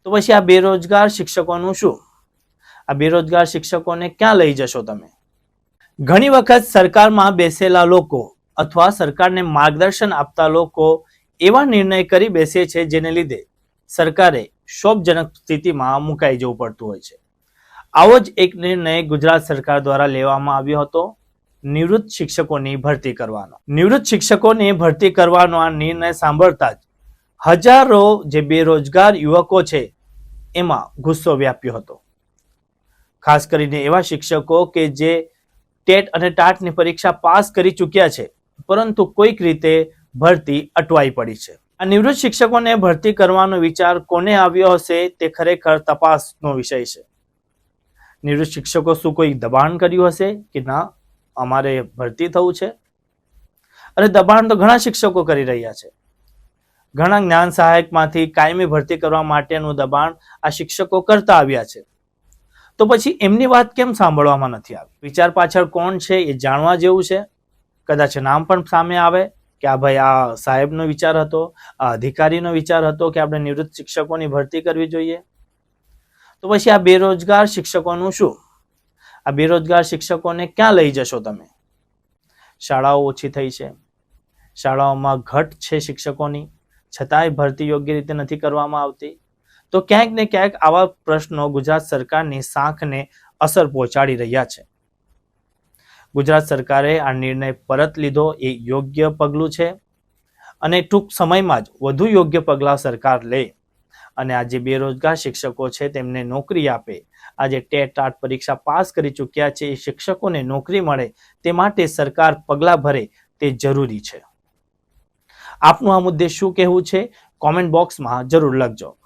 તો પછી આ બેરોજગાર શિક્ષકોનું શું? આ બેરોજગાર શિક્ષકોને ક્યાં લઈ જશો તમે? ઘણી વખત સરકારમાં બેસેલા લોકો અથવા સરકારને માર્ગદર્શન આપતા લોકો એવા નિર્ણય કરી બેસે છે જેને લીધે સરકારે ક્ષોભજનક સ્થિતિમાં મુકાઈ જવું પડતું હોય છે. આવો જ એક નિર્ણય ગુજરાત સરકાર દ્વારા લેવામાં આવ્યો હતો, નિવૃત્ત શિક્ષકોની ભરતી કરવાનો. નિવૃત્ત શિક્ષકોની ભરતી કરવાનો આ નિર્ણય સાંભળતા જ હજારો જે બેરોજગાર યુવકો છે એમાં ગુસ્સો વ્યાપ્યો હતો. ખાસ કરીને એવા શિક્ષકો કે જે ટેટ અને ટાટની પરીક્ષા પાસ કરી ચૂક્યા છે પરંતુ કોઈક રીતે ભરતી અટવાઈ પડી છે. આ નિવૃત્ત શિક્ષકોને ભરતી કરવાનો વિચાર કોને આવ્યો હશે તે ખરેખર તપાસનો વિષય છે. નિવૃત્ત શિક્ષકો શું કોઈ દબાણ કર્યું હશે કે ના અમારે ભરતી થવું છે? અને દબાણ તો ઘણા શિક્ષકો કરી રહ્યા છે. ઘણા જ્ઞાન સહાયકમાંથી કાયમી ભરતી કરવા માટેનું દબાણ આ શિક્ષકો કરતા આવ્યા છે. તો પછી એમની વાત કેમ સાંભળવામાં નથી આવી? વિચાર પાછળ કોણ છે એ જાણવા જેવું છે. કદાચ નામ પણ સામે આવે કે આ ભાઈ આ સાહેબનો વિચાર હતો, આ અધિકારીનો વિચાર હતો કે આપણે નિવૃત્ત શિક્ષકોની ભરતી કરવી જોઈએ. તો પછી આ બેરોજગાર શિક્ષકોનું શું? આ બેરોજગાર શિક્ષકોને ક્યાં લઈ જશો તમે? શાળાઓ ઓછી થઈ છે, શાળાઓમાં ઘટ છે શિક્ષકોની, છતાંય ભરતી યોગ્ય રીતે નથી કરવામાં આવતી. તો ક્યાંક ને ક્યાંક આવા પ્રશ્નો ગુજરાત સરકારની સાંખને અસર પહોંચાડી રહ્યા છે. ગુજરાત સરકારે આ નિર્ણય પરત લીધો એ યોગ્ય પગલું છે અને ટૂંક સમયમાં જ વધુ યોગ્ય પગલાં સરકાર લે અને આ જે બેરોજગાર શિક્ષકો છે તેમને નોકરી આપે. આજે ટેટ ટાટ પરીક્ષા પાસ કરી ચૂક્યા છે એ શિક્ષકોને નોકરી મળે તે માટે સરકાર પગલાં ભરે તે જરૂરી છે. આપનું આ મુદ્દે શું કહેવું છે? કોમેન્ટ બોક્સમાં જરૂર લખજો.